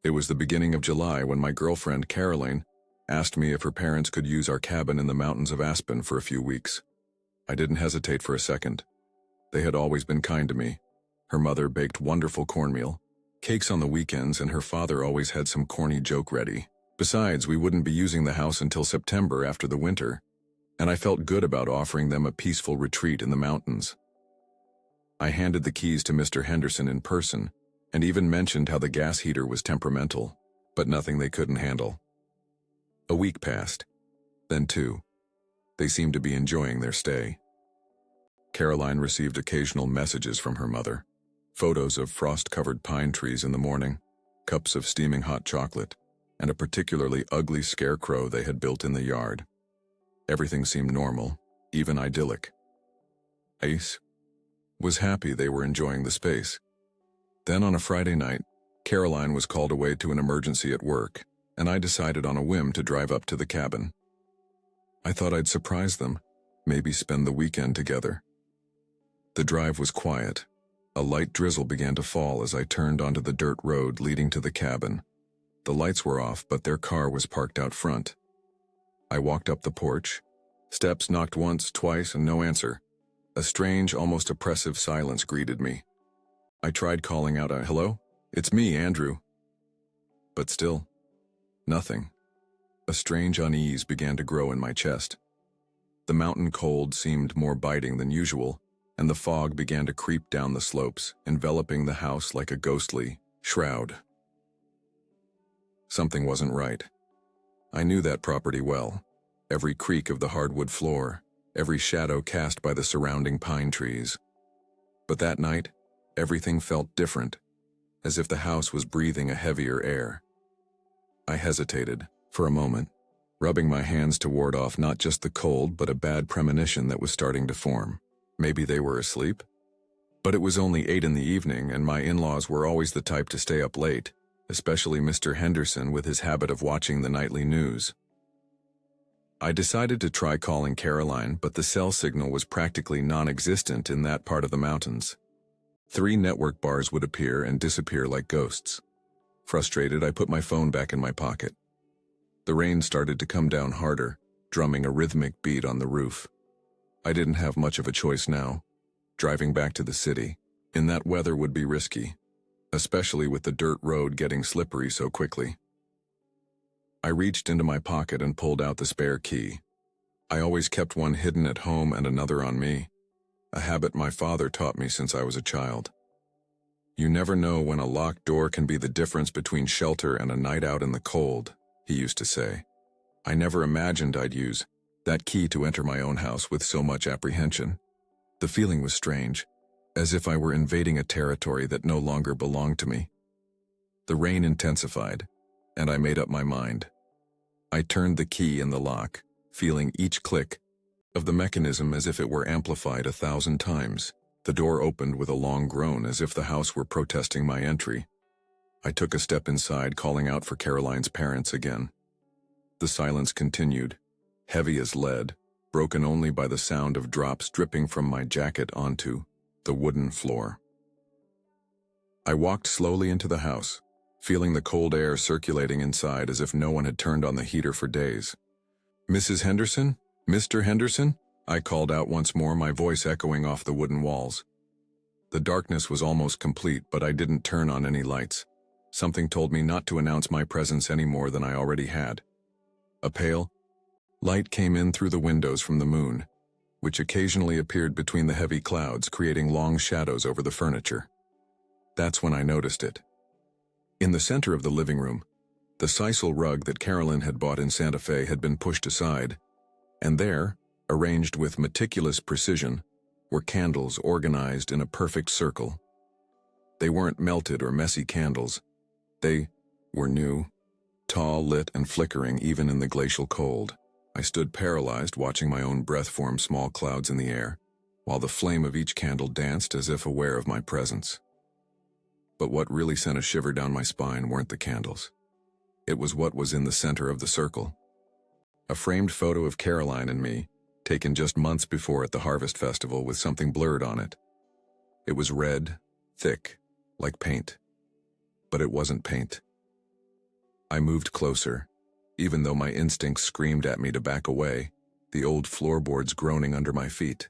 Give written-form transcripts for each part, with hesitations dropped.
It was the beginning of July when my girlfriend, Caroline, asked me if her parents could use our cabin in the mountains of Aspen for a few weeks. I didn't hesitate for a second. They had always been kind to me. Her mother baked wonderful cornmeal, cakes on the weekends, and her father always had some corny joke ready. Besides, we wouldn't be using the house until September after the winter, and I felt good about offering them a peaceful retreat in the mountains. I handed the keys to Mr. Henderson in person, and even mentioned how the gas heater was temperamental, but nothing they couldn't handle. A week passed, then two. They seemed to be enjoying their stay. Caroline received occasional messages from her mother, photos of frost-covered pine trees in the morning, cups of steaming hot chocolate, and a particularly ugly scarecrow they had built in the yard. Everything seemed normal, even idyllic. Ace was happy they were enjoying the space. Then on a Friday night, Caroline was called away to an emergency at work, and I decided on a whim to drive up to the cabin. I thought I'd surprise them, maybe spend the weekend together. The drive was quiet. A light drizzle began to fall as I turned onto the dirt road leading to the cabin. The lights were off, but their car was parked out front. I walked up the porch. Steps knocked once, twice, and no answer. A strange, almost oppressive silence greeted me. I tried calling out, "Hello? It's me, Andrew." But still, nothing. A strange unease began to grow in my chest. The mountain cold seemed more biting than usual, and the fog began to creep down the slopes, enveloping the house like a ghostly shroud. Something wasn't right. I knew that property well. Every creak of the hardwood floor, every shadow cast by the surrounding pine trees. But that night, everything felt different, as if the house was breathing a heavier air. I hesitated, for a moment, rubbing my hands to ward off not just the cold but a bad premonition that was starting to form. Maybe they were asleep? But it was only 8 in the evening, and my in-laws were always the type to stay up late, especially Mr. Henderson with his habit of watching the nightly news. I decided to try calling Caroline, but the cell signal was practically non-existent in that part of the mountains. 3 network bars would appear and disappear like ghosts. Frustrated, I put my phone back in my pocket. The rain started to come down harder, drumming a rhythmic beat on the roof. I didn't have much of a choice now. Driving back to the city, in that weather, would be risky, especially with the dirt road getting slippery so quickly. I reached into my pocket and pulled out the spare key. I always kept one hidden at home and another on me, a habit my father taught me since I was a child. You never know when a locked door can be the difference between shelter and a night out in the cold, he used to say. I never imagined I'd use that key to enter my own house with so much apprehension. The feeling was strange, as if I were invading a territory that no longer belonged to me. The rain intensified, and I made up my mind. I turned the key in the lock, feeling each click of the mechanism as if it were amplified 1,000 times. The door opened with a long groan as if the house were protesting my entry. I took a step inside, calling out for Caroline's parents again. The silence continued, heavy as lead, broken only by the sound of drops dripping from my jacket onto the wooden floor. I walked slowly into the house, feeling the cold air circulating inside as if no one had turned on the heater for days. "Mrs. Henderson? Mr. Henderson?" I called out once more, my voice echoing off the wooden walls. The darkness was almost complete, but I didn't turn on any lights. Something told me not to announce my presence any more than I already had. A pale light came in through the windows from the moon, which occasionally appeared between the heavy clouds, creating long shadows over the furniture. That's when I noticed it. In the center of the living room, the sisal rug that Carolyn had bought in Santa Fe had been pushed aside, and there, arranged with meticulous precision, were candles organized in a perfect circle. They weren't melted or messy candles. They were new, tall, lit, and flickering even in the glacial cold. I stood paralyzed, watching my own breath form small clouds in the air, while the flame of each candle danced as if aware of my presence. But what really sent a shiver down my spine weren't the candles. It was what was in the center of the circle. A framed photo of Caroline and me, taken just months before at the Harvest Festival with something blurred on it. It was red, thick, like paint. But it wasn't paint. I moved closer, even though my instincts screamed at me to back away, the old floorboards groaning under my feet.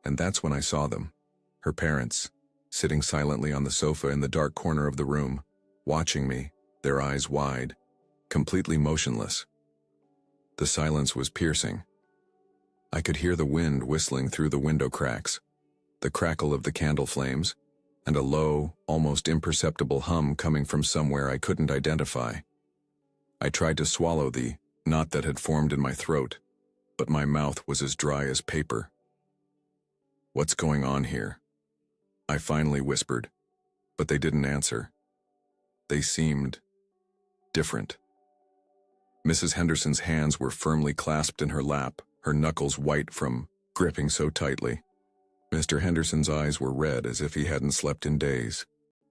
And that's when I saw them, her parents, sitting silently on the sofa in the dark corner of the room, watching me, their eyes wide, completely motionless. The silence was piercing. I could hear the wind whistling through the window cracks, the crackle of the candle flames, and a low, almost imperceptible hum coming from somewhere I couldn't identify. I tried to swallow the knot that had formed in my throat, but my mouth was as dry as paper. "What's going on here?" I finally whispered, but they didn't answer. They seemed different. Mrs. Henderson's hands were firmly clasped in her lap, her knuckles white from gripping so tightly. Mr. Henderson's eyes were red as if he hadn't slept in days.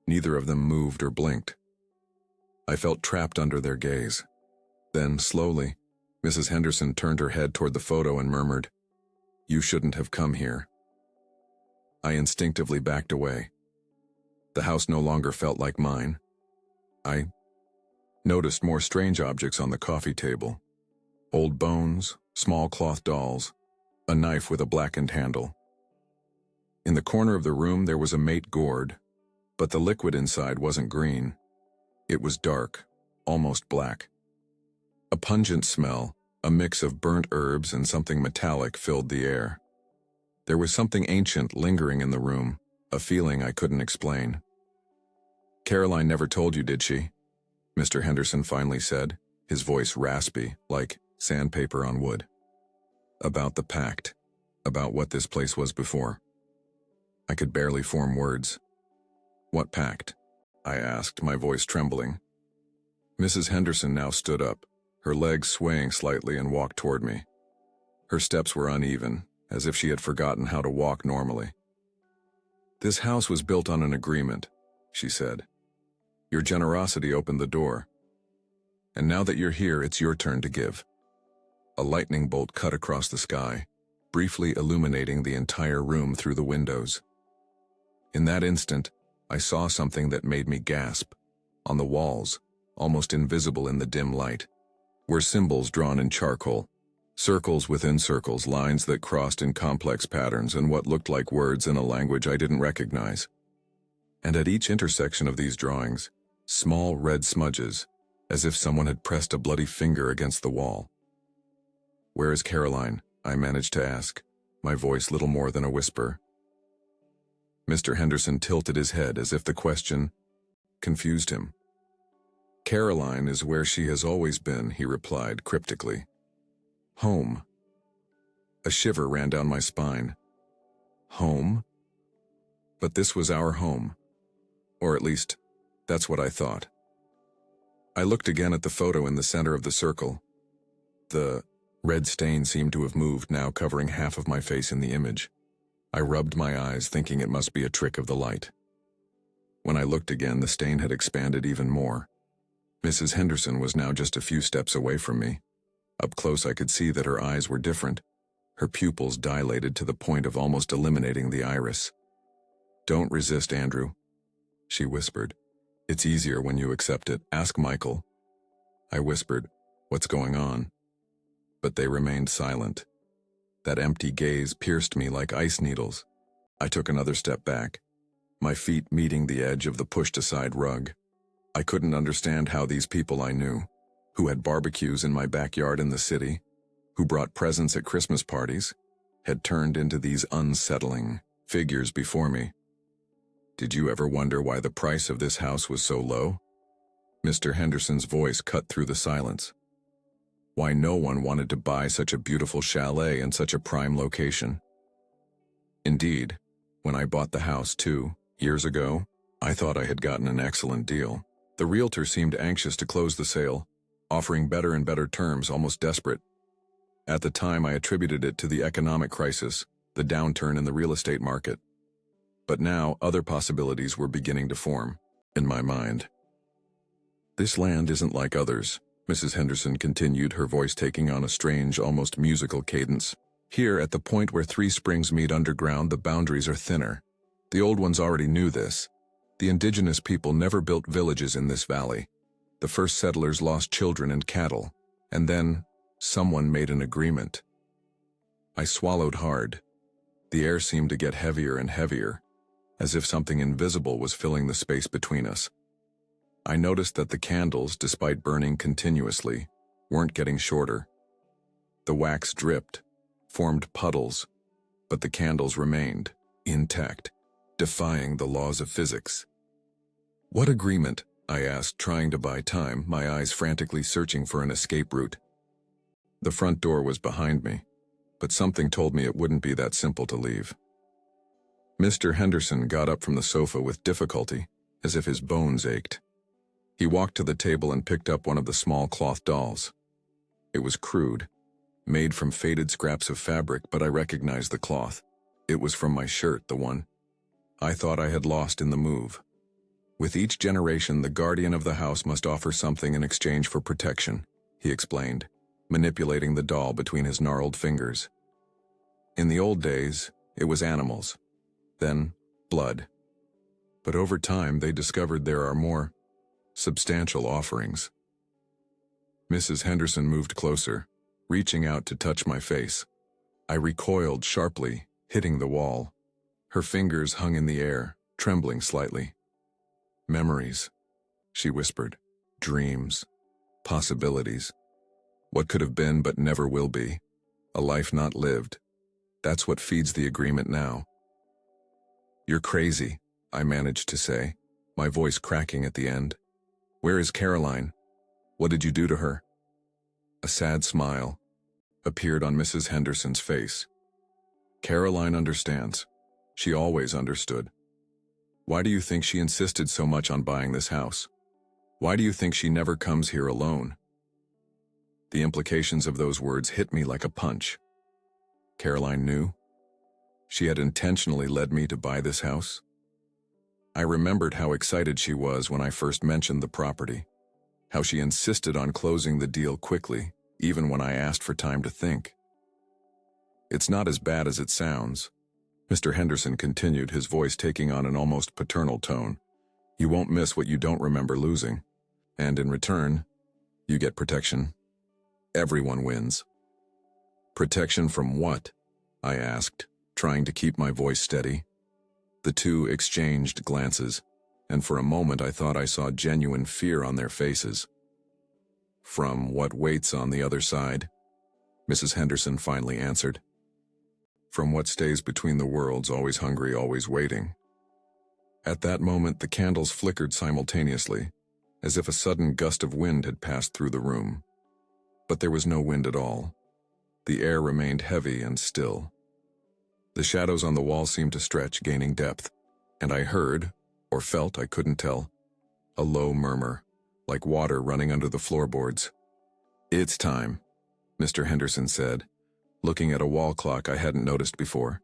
Neither of them moved or blinked. I felt trapped under their gaze. Then, slowly, Mrs. Henderson turned her head toward the photo and murmured, "You shouldn't have come here." I instinctively backed away. The house no longer felt like mine. I noticed more strange objects on the coffee table. Old bones, small cloth dolls, a knife with a blackened handle. In the corner of the room there was a mate gourd, but the liquid inside wasn't green. It was dark, almost black. A pungent smell, a mix of burnt herbs and something metallic, filled the air. There was something ancient lingering in the room, a feeling I couldn't explain. "Caroline never told you, did she?" Mr. Henderson finally said, his voice raspy, like sandpaper on wood. "About the pact, about what this place was before." I could barely form words. "What pact?" I asked, my voice trembling. Mrs. Henderson now stood up, her legs swaying slightly, and walked toward me. Her steps were uneven, as if she had forgotten how to walk normally. "This house was built on an agreement," she said. "Your generosity opened the door. And now that you're here, it's your turn to give." A lightning bolt cut across the sky, briefly illuminating the entire room through the windows. In that instant, I saw something that made me gasp. On the walls, almost invisible in the dim light, were symbols drawn in charcoal. Circles within circles, lines that crossed in complex patterns, and what looked like words in a language I didn't recognize. And at each intersection of these drawings, small red smudges, as if someone had pressed a bloody finger against the wall. "Where is Caroline?" I managed to ask, my voice little more than a whisper. Mr. Henderson tilted his head as if the question confused him. "Caroline is where she has always been," he replied cryptically. "Home." A shiver ran down my spine. Home? But this was our home. Or at least, that's what I thought. I looked again at the photo in the center of the circle. The red stain seemed to have moved, now covering half of my face in the image. I rubbed my eyes, thinking it must be a trick of the light. When I looked again, the stain had expanded even more. Mrs. Henderson was now just a few steps away from me. Up close I could see that her eyes were different, her pupils dilated to the point of almost eliminating the iris. "Don't resist, Andrew," she whispered. "It's easier when you accept it. Ask Michael." I whispered, "What's going on?" But they remained silent. That empty gaze pierced me like ice needles. I took another step back, my feet meeting the edge of the pushed-aside rug. I couldn't understand how these people I knew, who had barbecues in my backyard in the city, who brought presents at Christmas parties, had turned into these unsettling figures before me. "Did you ever wonder why the price of this house was so low?" Mr. Henderson's voice cut through the silence. "Why no one wanted to buy such a beautiful chalet in such a prime location?" Indeed, when I bought the house 2 years ago, I thought I had gotten an excellent deal. The realtor seemed anxious to close the sale, offering better and better terms, almost desperate. At the time, I attributed it to the economic crisis, the downturn in the real estate market. But now, other possibilities were beginning to form in my mind. "This land isn't like others," Mrs. Henderson continued, her voice taking on a strange, almost musical cadence. "Here, at the point where 3 springs meet underground, the boundaries are thinner. The old ones already knew this. The indigenous people never built villages in this valley. The first settlers lost children and cattle, and then someone made an agreement. I swallowed hard. The air seemed to get heavier and heavier, as if something invisible was filling the space between us. I noticed that the candles, despite burning continuously, weren't getting shorter. The wax dripped, formed puddles, but the candles remained, intact, defying the laws of physics. "What agreement?" I asked, trying to buy time, my eyes frantically searching for an escape route. The front door was behind me, but something told me it wouldn't be that simple to leave. Mr. Henderson got up from the sofa with difficulty, as if his bones ached. He walked to the table and picked up one of the small cloth dolls. It was crude, made from faded scraps of fabric, but I recognized the cloth. It was from my shirt, the one I thought I had lost in the move. With each generation, the guardian of the house must offer something in exchange for protection, he explained, manipulating the doll between his gnarled fingers. In the old days, it was animals, then blood. But over time, they discovered there are more substantial offerings. Mrs. Henderson moved closer, reaching out to touch my face. I recoiled sharply, hitting the wall. Her fingers hung in the air, trembling slightly. "Memories," she whispered. "Dreams. Possibilities. What could have been but never will be. A life not lived. That's what feeds the agreement now." "You're crazy," I managed to say, my voice cracking at the end. "Where is Caroline? What did you do to her?" A sad smile appeared on Mrs. Henderson's face. "Caroline understands. She always understood. Why do you think she insisted so much on buying this house? Why do you think she never comes here alone?" The implications of those words hit me like a punch. Caroline knew. She had intentionally led me to buy this house. I remembered how excited she was when I first mentioned the property, how she insisted on closing the deal quickly, even when I asked for time to think. "It's not as bad as it sounds," Mr. Henderson continued, his voice taking on an almost paternal tone. "You won't miss what you don't remember losing. And in return, you get protection. Everyone wins." "Protection from what?" I asked, trying to keep my voice steady. The two exchanged glances, and for a moment I thought I saw genuine fear on their faces. "From what waits on the other side," Mrs. Henderson finally answered. "From what stays between the worlds, always hungry, always waiting." At that moment, the candles flickered simultaneously, as if a sudden gust of wind had passed through the room. But there was no wind at all. The air remained heavy and still. The shadows on the wall seemed to stretch, gaining depth, and I heard, or felt, I couldn't tell, a low murmur, like water running under the floorboards. "It's time," Mr. Henderson said, looking at a wall clock I hadn't noticed before.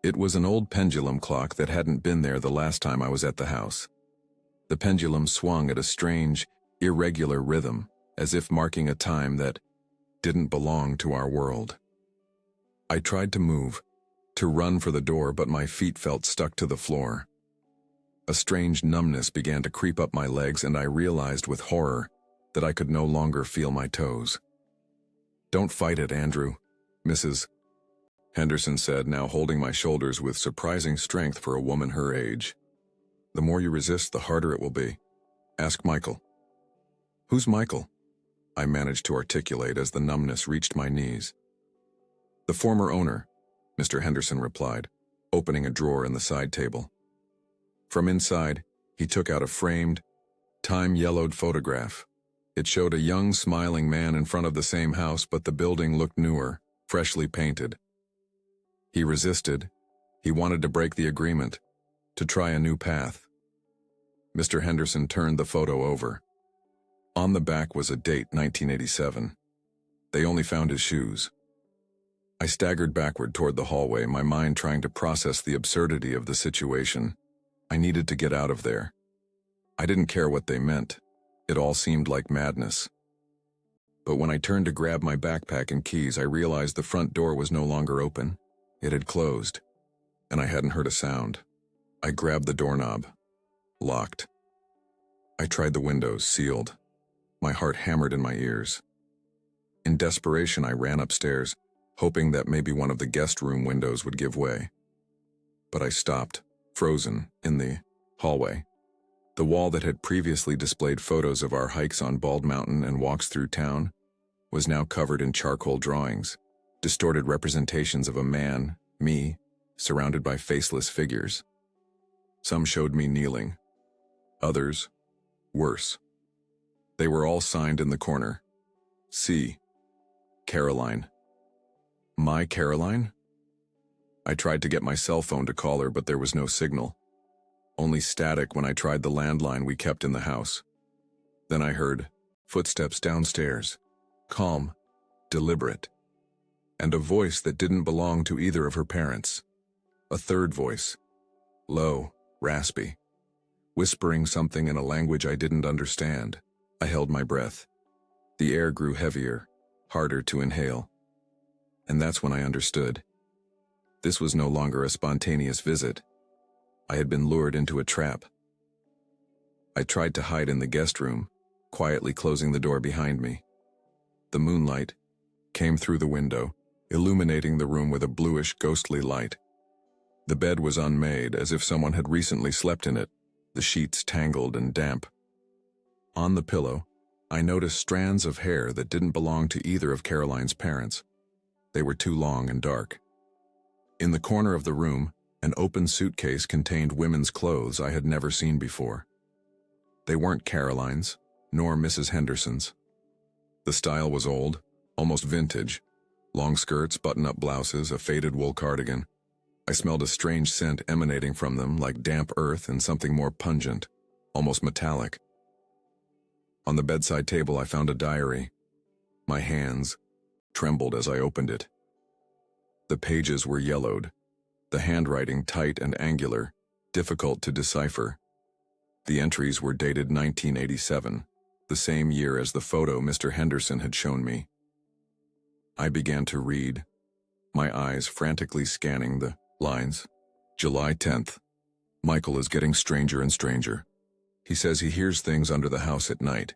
It was an old pendulum clock that hadn't been there the last time I was at the house. The pendulum swung at a strange, irregular rhythm, as if marking a time that didn't belong to our world. I tried to move, to run for the door, but my feet felt stuck to the floor. A strange numbness began to creep up my legs, and I realized with horror that I could no longer feel my toes. "Don't fight it, Andrew," Mrs. Henderson said, now holding my shoulders with surprising strength for a woman her age. "The more you resist, the harder it will be. Ask Michael." "Who's Michael?" I managed to articulate as the numbness reached my knees. "The former owner," Mr. Henderson replied, opening a drawer in the side table. From inside, he took out a framed, time-yellowed photograph. It showed a young, smiling man in front of the same house, but the building looked newer, freshly painted. He resisted. He wanted to break the agreement, to try a new path. Mr. Henderson turned the photo over. On the back was a date, 1987. They only found his shoes. I staggered backward toward the hallway, my mind trying to process the absurdity of the situation. I needed to get out of there. I didn't care what they meant. It all seemed like madness. But when I turned to grab my backpack and keys, I realized the front door was no longer open. It had closed, and I hadn't heard a sound. I grabbed the doorknob. Locked. I tried the windows, sealed. My heart hammered in my ears. In desperation, I ran upstairs, hoping that maybe one of the guest room windows would give way. But I stopped, frozen, in the hallway. The wall that had previously displayed photos of our hikes on Bald Mountain and walks through town was now covered in charcoal drawings, distorted representations of a man, me, surrounded by faceless figures. Some showed me kneeling. Others, worse. They were all signed in the corner. C. Caroline. My Caroline? I tried to get my cell phone to call her, but there was no signal. Only static when I tried the landline we kept in the house. Then I heard footsteps downstairs, calm, deliberate, and a voice that didn't belong to either of her parents. A third voice, low, raspy, whispering something in a language I didn't understand. I held my breath. The air grew heavier, harder to inhale. And that's when I understood. This was no longer a spontaneous visit. I had been lured into a trap. I tried to hide in the guest room, quietly closing the door behind me. The moonlight came through the window, illuminating the room with a bluish, ghostly light. The bed was unmade, as if someone had recently slept in it, the sheets tangled and damp. On the pillow, I noticed strands of hair that didn't belong to either of Caroline's parents. They were too long and dark. In the corner of the room, an open suitcase contained women's clothes I had never seen before. They weren't Caroline's, nor Mrs. Henderson's. The style was old, almost vintage. Long skirts, button-up blouses, a faded wool cardigan. I smelled a strange scent emanating from them, like damp earth and something more pungent, almost metallic. On the bedside table I found a diary. My hands trembled as I opened it. The pages were yellowed, the handwriting tight and angular, difficult to decipher. The entries were dated 1987, the same year as the photo Mr. Henderson had shown me. I began to read, my eyes frantically scanning the lines. July 10th. Michael is getting stranger and stranger. He says he hears things under the house at night.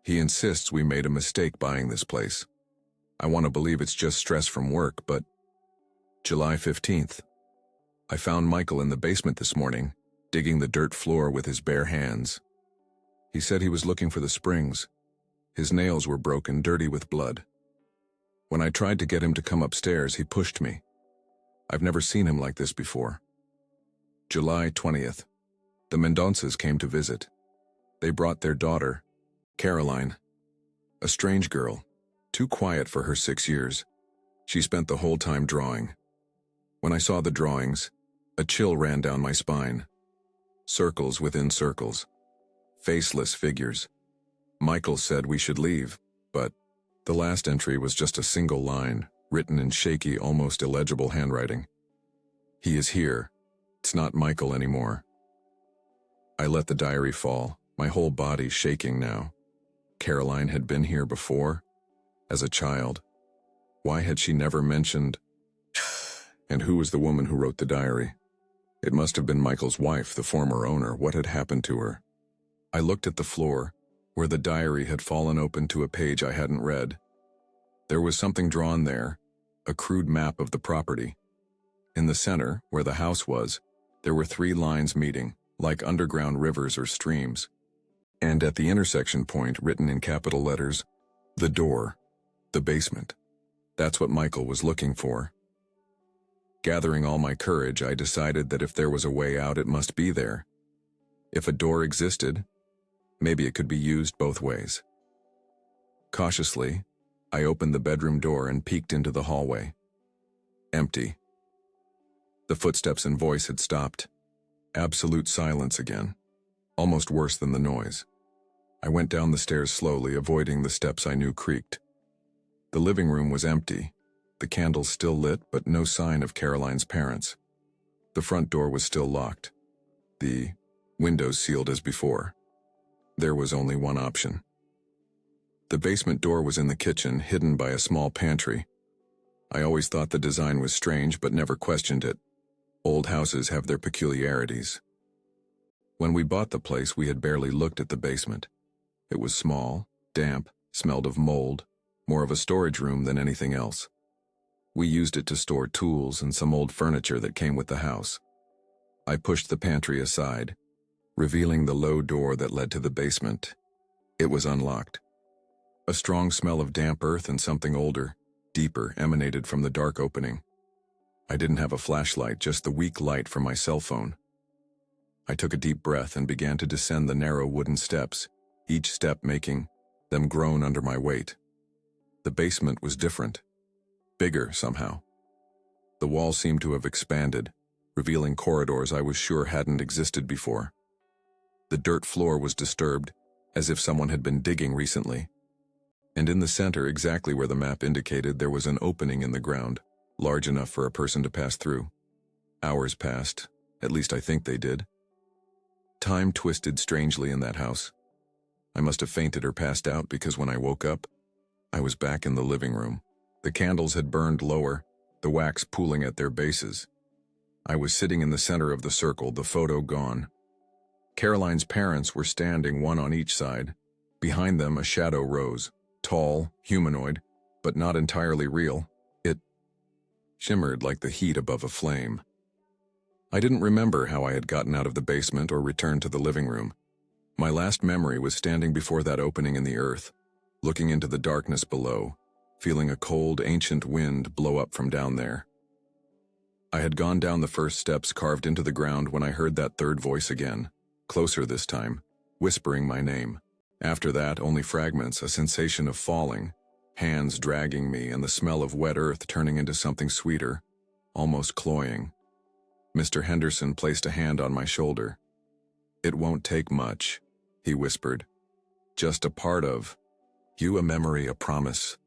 He insists we made a mistake buying this place. I want to believe it's just stress from work, but... July 15th. I found Michael in the basement this morning, digging the dirt floor with his bare hands. He said he was looking for the springs. His nails were broken, dirty with blood. When I tried to get him to come upstairs, he pushed me. I've never seen him like this before. July 20th. The Mendonças came to visit. They brought their daughter, Caroline. A strange girl, too quiet for her 6 years. She spent the whole time drawing. When I saw the drawings, a chill ran down my spine. Circles within circles. Faceless figures. Michael said we should leave, but the last entry was just a single line, written in shaky, almost illegible handwriting. He is here. It's not Michael anymore. I let the diary fall, my whole body shaking now. Caroline had been here before, as a child. Why had she never mentioned? And who was the woman who wrote the diary? It must have been Michael's wife, the former owner. What had happened to her? I looked at the floor, where the diary had fallen open to a page I hadn't read. There was something drawn there, a crude map of the property. In the center, where the house was, there were 3 lines meeting, like underground rivers or streams. And at the intersection point, written in capital letters, the door, the basement. That's what Michael was looking for. Gathering all my courage, I decided that if there was a way out, it must be there. If a door existed, maybe it could be used both ways. Cautiously, I opened the bedroom door and peeked into the hallway. Empty. The footsteps and voice had stopped. Absolute silence again, almost worse than the noise. I went down the stairs slowly, avoiding the steps I knew creaked. The living room was empty, the candles still lit, but no sign of Caroline's parents. The front door was still locked, the windows sealed as before. There was only one option. The basement door was in the kitchen, hidden by a small pantry. I always thought the design was strange, but never questioned it. Old houses have their peculiarities. When we bought the place, we had barely looked at the basement. It was small, damp, smelled of mold, more of a storage room than anything else. We used it to store tools and some old furniture that came with the house. I pushed the pantry aside, revealing the low door that led to the basement. It was unlocked. A strong smell of damp earth and something older, deeper, emanated from the dark opening. I didn't have a flashlight, just the weak light from my cell phone. I took a deep breath and began to descend the narrow wooden steps, each step making them groan under my weight. The basement was different, bigger somehow. The walls seemed to have expanded, revealing corridors I was sure hadn't existed before. The dirt floor was disturbed, as if someone had been digging recently. And in the center, exactly where the map indicated, there was an opening in the ground, large enough for a person to pass through. Hours passed, at least I think they did. Time twisted strangely in that house. I must have fainted or passed out because when I woke up, I was back in the living room. The candles had burned lower, the wax pooling at their bases. I was sitting in the center of the circle, the photo gone. Caroline's parents were standing, one on each side. Behind them, a shadow rose, tall, humanoid, but not entirely real. It shimmered like the heat above a flame. I didn't remember how I had gotten out of the basement or returned to the living room. My last memory was standing before that opening in the earth, looking into the darkness below, feeling a cold, ancient wind blow up from down there. I had gone down the first steps carved into the ground when I heard that third voice again, closer this time, whispering my name. After that, only fragments, a sensation of falling, hands dragging me, and the smell of wet earth turning into something sweeter, almost cloying. Mr. Henderson placed a hand on my shoulder. "It won't take much," he whispered. "Just a part of you, a memory, a promise."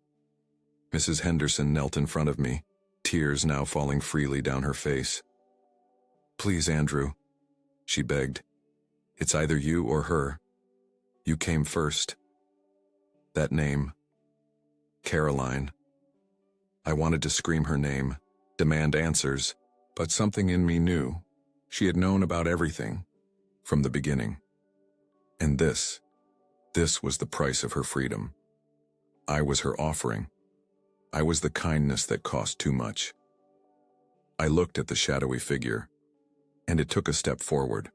Mrs. Henderson knelt in front of me, tears now falling freely down her face. "Please, Andrew," she begged. "It's either you or her. You came first." That name, Caroline. I wanted to scream her name, demand answers, but something in me knew. She had known about everything, from the beginning. And this was the price of her freedom. I was her offering. I was the kindness that cost too much. I looked at the shadowy figure, and it took a step forward.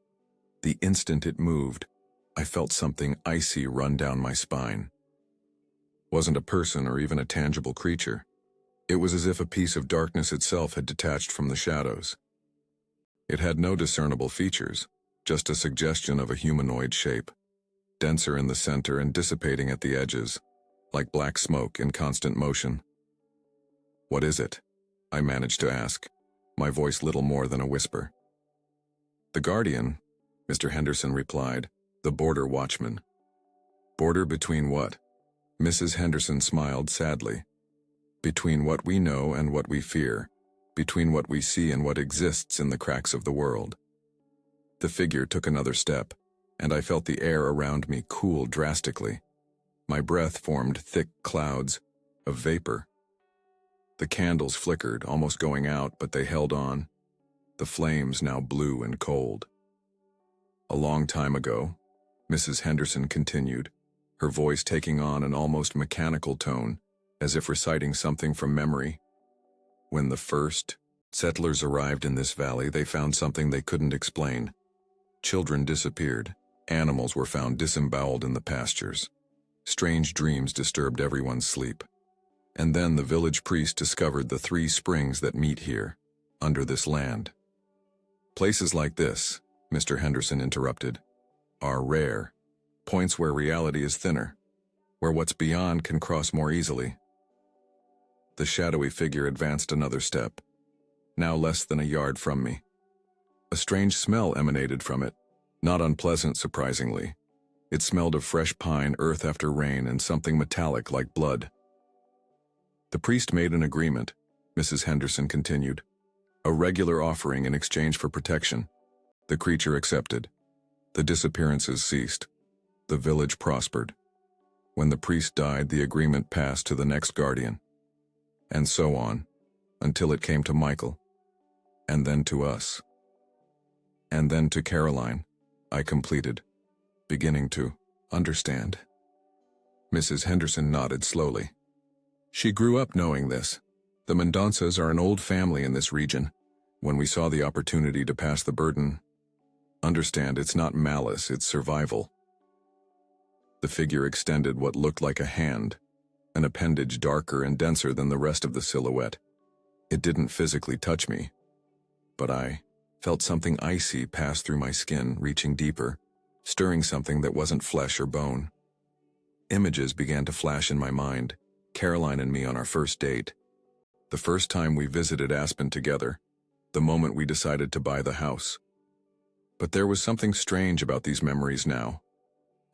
The instant it moved, I felt something icy run down my spine. Wasn't a person or even a tangible creature. It was as if a piece of darkness itself had detached from the shadows. It had no discernible features, just a suggestion of a humanoid shape, denser in the center and dissipating at the edges, like black smoke in constant motion. "What is it?" I managed to ask, my voice little more than a whisper. "The Guardian," Mr. Henderson replied, "the border watchman." "Border between what?" Mrs. Henderson smiled sadly. "Between what we know and what we fear, between what we see and what exists in the cracks of the world." The figure took another step, and I felt the air around me cool drastically. My breath formed thick clouds of vapor. The candles flickered, almost going out, but they held on, the flames now blue and cold. "A long time ago," Mrs. Henderson continued, her voice taking on an almost mechanical tone, as if reciting something from memory. "When the first settlers arrived in this valley, they found something they couldn't explain. Children disappeared. Animals were found disemboweled in the pastures. Strange dreams disturbed everyone's sleep. And then the village priest discovered the 3 springs that meet here, under this land. Places like this," Mr. Henderson interrupted, "are rare, points where reality is thinner, where what's beyond can cross more easily." The shadowy figure advanced another step, now less than a yard from me. A strange smell emanated from it, not unpleasant surprisingly. It smelled of fresh pine, earth after rain, and something metallic like blood. "The priest made an agreement," Mrs. Henderson continued, "a regular offering in exchange for protection. The creature accepted. The disappearances ceased. The village prospered. When the priest died, the agreement passed to the next guardian. And so on, until it came to Michael. And then to us. And then to Caroline." I completed, beginning to understand. Mrs. Henderson nodded slowly. She grew up knowing this. The Mendonças are an old family in this region. When we saw the opportunity to pass the burden, understand, it's not malice, it's survival. The figure extended what looked like a hand, an appendage darker and denser than the rest of the silhouette. It didn't physically touch me, but I felt something icy pass through my skin, reaching deeper, stirring something that wasn't flesh or bone. Images began to flash in my mind, Caroline and me on our first date. The first time we visited Aspen together, the moment we decided to buy the house. But there was something strange about these memories now,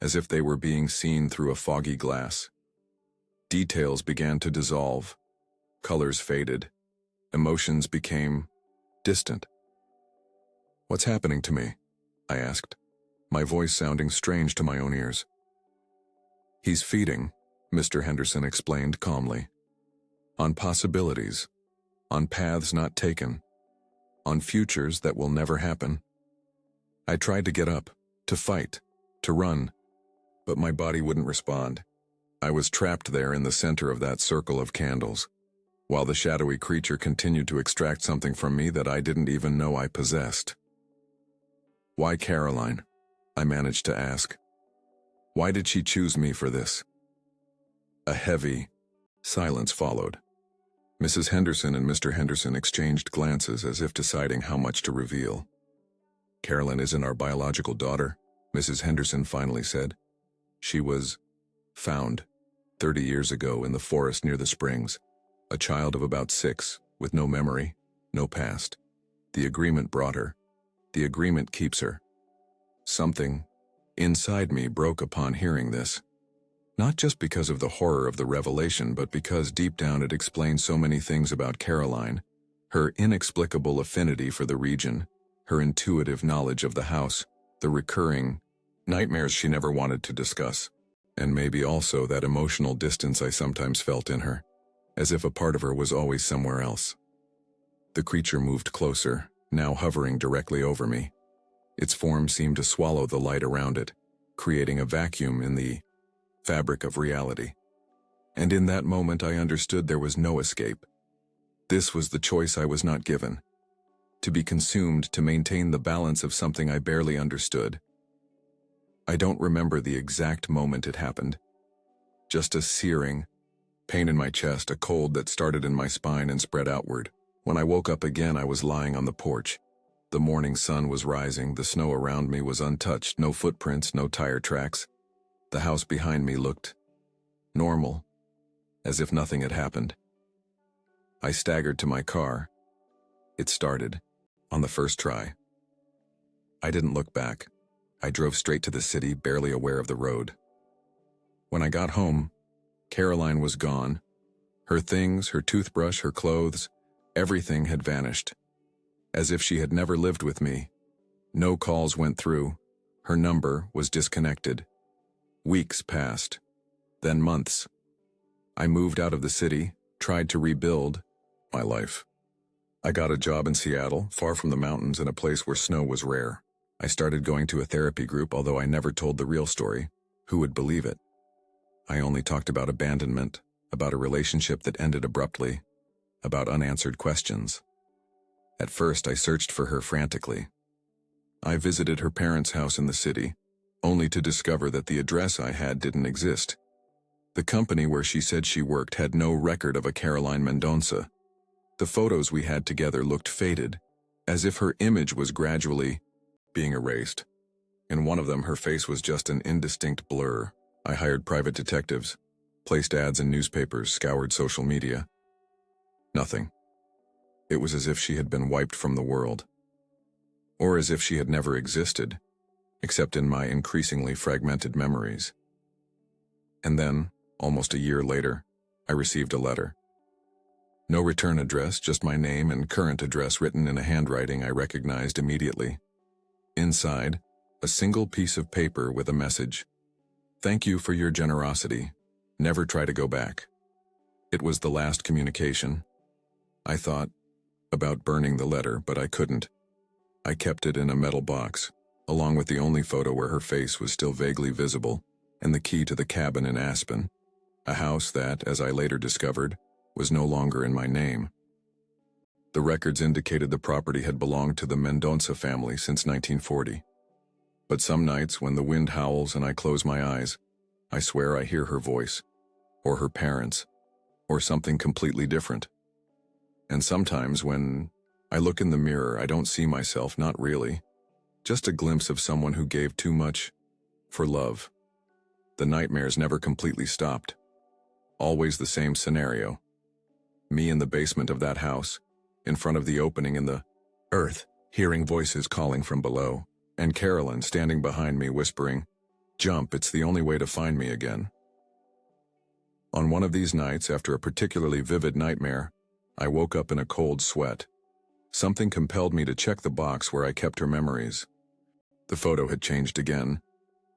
as if they were being seen through a foggy glass. Details began to dissolve, colors faded, emotions became distant. "What's happening to me?" I asked, my voice sounding strange to my own ears. "He's feeding," Mr. Henderson explained calmly. "On possibilities, on paths not taken, on futures that will never happen." I tried to get up, to fight, to run, but my body wouldn't respond. I was trapped there in the center of that circle of candles, while the shadowy creature continued to extract something from me that I didn't even know I possessed. "Why Caroline?" I managed to ask. "Why did she choose me for this?" A heavy silence followed. Mrs. Henderson and Mr. Henderson exchanged glances as if deciding how much to reveal. "Carolyn isn't our biological daughter," Mrs. Henderson finally said. "She was found 30 years ago in the forest near the springs, a child of about 6, with no memory, no past. The agreement brought her. The agreement keeps her." Something inside me broke upon hearing this. Not just because of the horror of the revelation, but because deep down it explained so many things about Caroline, her inexplicable affinity for the region, her intuitive knowledge of the house, the recurring nightmares she never wanted to discuss, and maybe also that emotional distance I sometimes felt in her, as if a part of her was always somewhere else. The creature moved closer, now hovering directly over me. Its form seemed to swallow the light around it, creating a vacuum in the fabric of reality. And in that moment I understood there was no escape. This was the choice I was not given. To be consumed to maintain the balance of something I barely understood. I don't remember the exact moment it happened. Just a searing pain in my chest, a cold that started in my spine and spread outward. When I woke up again, I was lying on the porch. The morning sun was rising, the snow around me was untouched, no footprints, no tire tracks. The house behind me looked normal, as if nothing had happened. I staggered to my car. It started, on the first try. I didn't look back. I drove straight to the city, barely aware of the road. When I got home, Caroline was gone. Her things, her toothbrush, her clothes, everything had vanished. As if she had never lived with me. No calls went through. Her number was disconnected. Weeks passed, then months. I moved out of the city, tried to rebuild my life. I got a job in Seattle, far from the mountains in a place where snow was rare. I started going to a therapy group, although I never told the real story. Who would believe it? I only talked about abandonment, about a relationship that ended abruptly, about unanswered questions. At first, I searched for her frantically. I visited her parents' house in the city, only to discover that the address I had didn't exist. The company where she said she worked had no record of a Caroline Mendonça. The photos we had together looked faded, as if her image was gradually being erased. In one of them, her face was just an indistinct blur. I hired private detectives, placed ads in newspapers, scoured social media. Nothing. It was as if she had been wiped from the world. Or as if she had never existed, except in my increasingly fragmented memories. And then, almost a year later, I received a letter. No return address, just my name and current address written in a handwriting I recognized immediately. Inside, a single piece of paper with a message. "Thank you for your generosity. Never try to go back." It was the last communication. I thought about burning the letter, but I couldn't. I kept it in a metal box, along with the only photo where her face was still vaguely visible, and the key to the cabin in Aspen, a house that, as I later discovered, was no longer in my name. The records indicated the property had belonged to the Mendonça family since 1940. But some nights when the wind howls and I close my eyes, I swear I hear her voice, or her parents, or something completely different. And sometimes when I look in the mirror, I don't see myself, not really, just a glimpse of someone who gave too much for love. The nightmares never completely stopped. Always the same scenario. Me in the basement of that house, in front of the opening in the earth, hearing voices calling from below, and Carolyn standing behind me whispering, "Jump, it's the only way to find me again." On one of these nights, after a particularly vivid nightmare, I woke up in a cold sweat. Something compelled me to check the box where I kept her memories. The photo had changed again.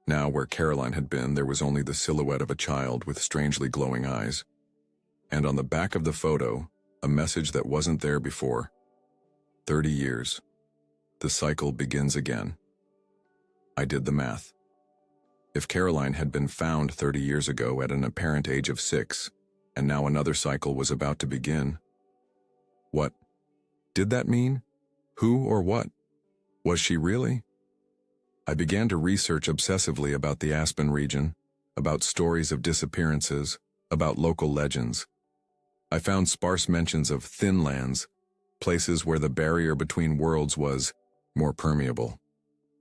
Now, where Caroline had been, there was only the silhouette of a child with strangely glowing eyes. And on the back of the photo, a message that wasn't there before. 30 years. The cycle begins again. I did the math. If Caroline had been found 30 years ago at an apparent age of 6, and now another cycle was about to begin, what did that mean? Who or what? Was she really? I began to research obsessively about the Aspen region, about stories of disappearances, about local legends. I found sparse mentions of thin lands, places where the barrier between worlds was more permeable.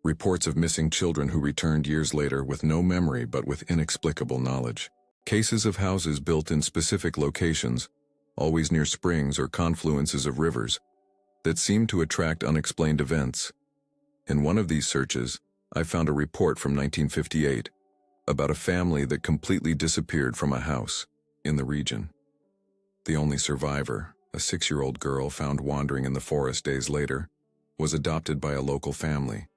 Reports of missing children who returned years later with no memory but with inexplicable knowledge. Cases of houses built in specific locations, always near springs or confluences of rivers, that seemed to attract unexplained events. In one of these searches, I found a report from 1958 about a family that completely disappeared from a house in the region. The only survivor, a 6-year-old girl found wandering in the forest days later, was adopted by a local family.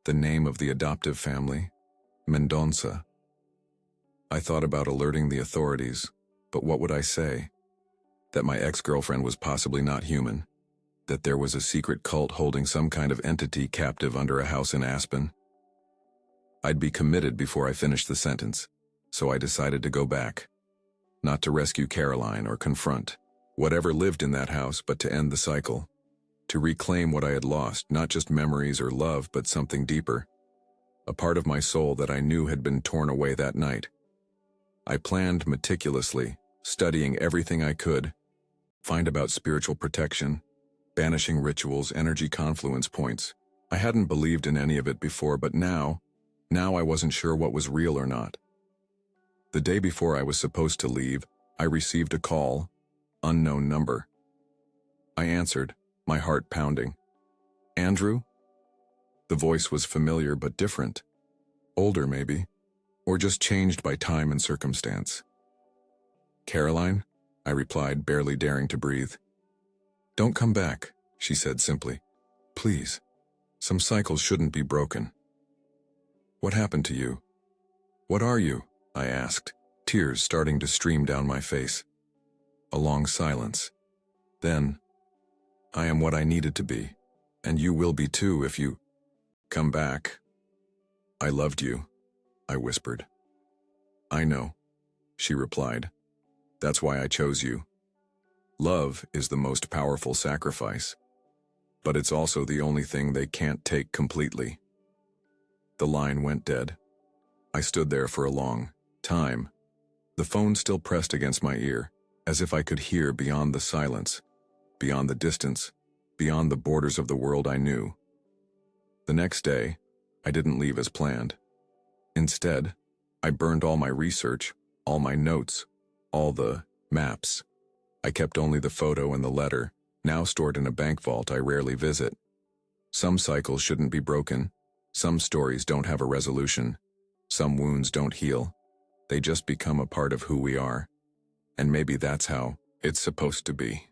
The name of the adoptive family, Mendonça. I thought about alerting the authorities, but what would I say? That my ex-girlfriend was possibly not human, that there was a secret cult holding some kind of entity captive under a house in Aspen. I'd be committed before I finished the sentence, so I decided to go back. Not to rescue Caroline or confront whatever lived in that house, but to end the cycle. To reclaim what I had lost, not just memories or love, but something deeper. A part of my soul that I knew had been torn away that night. I planned meticulously, studying everything I could, find about spiritual protection, banishing rituals, energy confluence points. I hadn't believed in any of it before, but now I wasn't sure what was real or not. The day before I was supposed to leave, I received a call, unknown number. I answered, my heart pounding. Andrew? The voice was familiar but different. Older maybe, or just changed by time and circumstance. Caroline? I replied, barely daring to breathe. Don't come back, she said simply. Please. Some cycles shouldn't be broken. What happened to you? What are you? I asked, tears starting to stream down my face. A long silence. Then, I am what I needed to be, and you will be too if you come back. I loved you, I whispered. I know, she replied. That's why I chose you. Love is the most powerful sacrifice, but it's also the only thing they can't take completely. The line went dead. I stood there for a long time, the phone still pressed against my ear, as if I could hear beyond the silence, beyond the distance, beyond the borders of the world I knew. The next day, I didn't leave as planned. Instead, I burned all my research, all my notes, all the maps. I kept only the photo and the letter, now stored in a bank vault I rarely visit. Some cycles shouldn't be broken. Some stories don't have a resolution. Some wounds don't heal. They just become a part of who we are. And maybe that's how it's supposed to be.